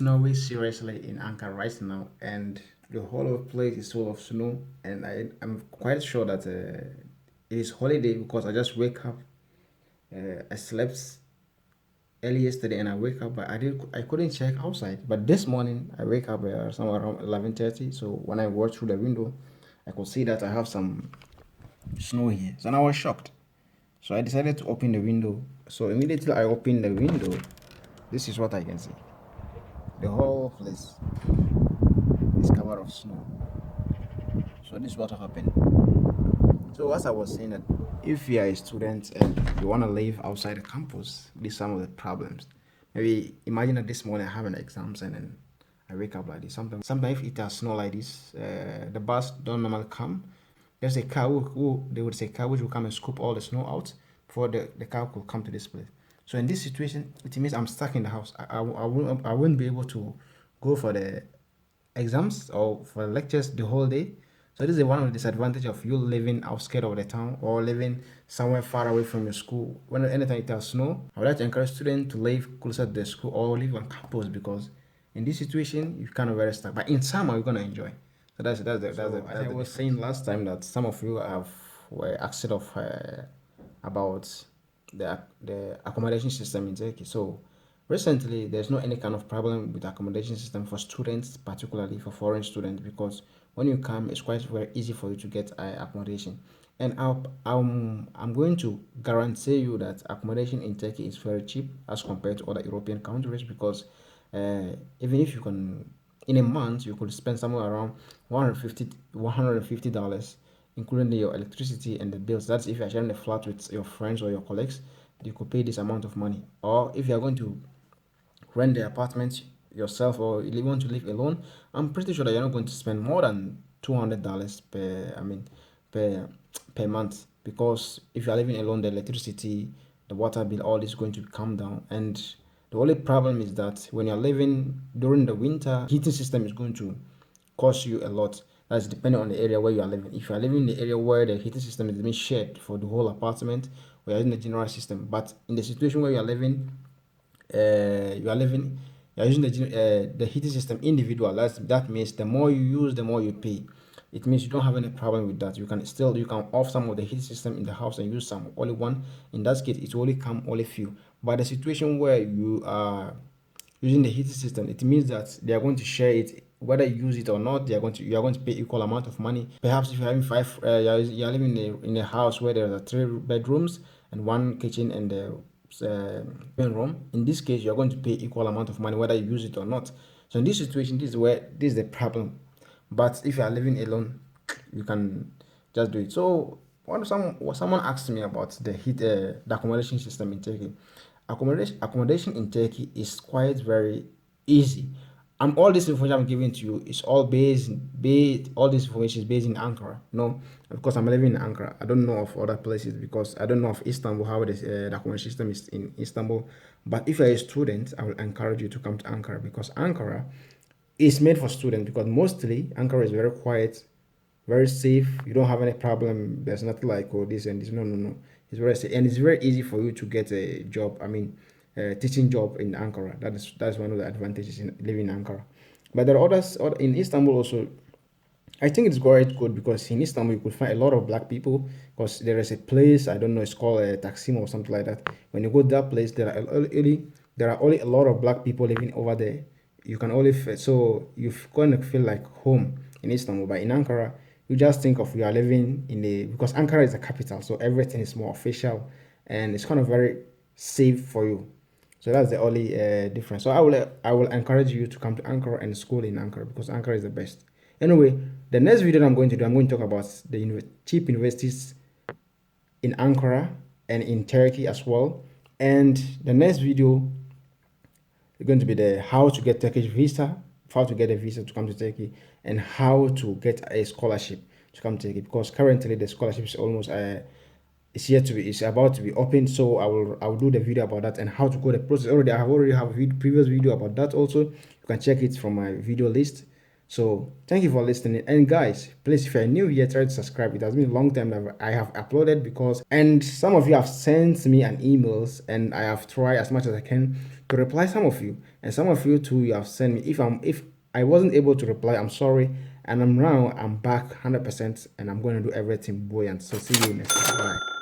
snowing seriously in Ankara right now, and the whole of place is full of snow. And I'm quite sure that it is holiday because I just wake up. I slept early yesterday and I wake up, but I couldn't check outside. But this morning I wake up somewhere around 11:30. So when I watch through the window, I could see that I have some snow here. So now I was shocked. So I decided to open the window. So immediately I opened the window. This is what I can see. The whole place is covered of snow. So this is what happened. So as I was saying that if you are a student and you want to live outside the campus, these are some of the problems. Maybe imagine that this morning I have an exams and then I wake up like this. Sometimes if it has snow like this, the bus don't normally come. There's a car they would say car which will come and scoop all the snow out before the car could come to this place. So in this situation, it means I'm stuck in the house. I won't be able to go for the exams or for lectures the whole day. So this is one of the disadvantages of you living outskirts of the town or living somewhere far away from your school. When anytime it has snow, I would like to encourage students to live closer to the school or live on campus because in this situation you're kind of very stuck. But in summer you're gonna enjoy. So as I was saying last time that some of you were asked about the accommodation system in Turkey. So recently, there's not any kind of problem with accommodation system for students, particularly for foreign students, because when you come, it's quite very easy for you to get accommodation. And I'm going to guarantee you that accommodation in Turkey is very cheap as compared to other European countries because even if you can, in a month, you could spend somewhere around 150 dollars including your electricity and the bills. That's if you're sharing a flat with your friends or your colleagues, you could pay this amount of money. Or if you're going to rent the apartment yourself or you want to live alone, I'm pretty sure that you're not going to spend more than $200 per month because if you're living alone, the electricity, the water bill, all is going to come down. And the only problem is that when you're living during the winter, heating system is going to cost you a lot. That's depending on the area where you are living. If you are living in the area where the heating system is being shared for the whole apartment, we are using the general system. But in the situation where you are living, you are living, you are using the heating system individual. That means the more you use, the more you pay. It means you don't have any problem with that. You can off some of the heating system in the house and use some only one. In that case, it will only come only few. But the situation where you are using the heating system, it means that they are going to share it whether you use it or not. You are going to pay equal amount of money. Perhaps if you're having you're living in a house where there are 3 bedrooms and 1 kitchen and a living room. In this case, you're going to pay equal amount of money whether you use it or not. So in this situation, this is the problem. But if you are living alone, you can just do it. So someone asked me about the accommodation system in Turkey. Accommodation in Turkey is quite very easy. All this information I'm giving to you is all based all this information is based in Ankara. No, because I'm living in Ankara. I don't know of other places because I don't know of Istanbul how the accommodation system is in Istanbul. But if you're a student, I will encourage you to come to Ankara because Ankara is made for students because mostly Ankara is very quiet, very safe. You don't have any problem. There's nothing like this and this. No, no, no. It's very safe and it's very easy for you to get a job. I mean, teaching job in Ankara. That's one of the advantages in living in Ankara. But there are others in Istanbul also. I think it's quite good because in Istanbul you could find a lot of black people because there is a place I don't know it's called Taksim or something like that. When you go to that place, there are only a lot of black people living over there. You can only so you're going to feel like home in Istanbul, but in Ankara you just think of you are living in a because Ankara is the capital, so everything is more official and it's kind of very safe for you. So that's the only difference. So I will encourage you to come to Ankara and school in Ankara because Ankara is the best. Anyway, the next video that I'm going to do, I'm going to talk about the cheap universities in Ankara and in Turkey as well. And the next video is going to be the how to get Turkish visa, how to get a visa to come to Turkey, and how to get a scholarship to come to Turkey. Because currently the scholarship is almost it's about to be open. So I will do the video about that and how to go the process. I have already have a previous video about that also. You can check it from my video list. So thank you for listening. And guys, please, if you're new here, try to subscribe. It has been a long time that I have uploaded, because and some of you have sent me an emails, and I have tried as much as I can to reply some of you. And some of you too, you have sent me. If I wasn't able to reply, I'm sorry. And I'm back 100%, and I'm going to do everything buoyant. So see you next time. Bye.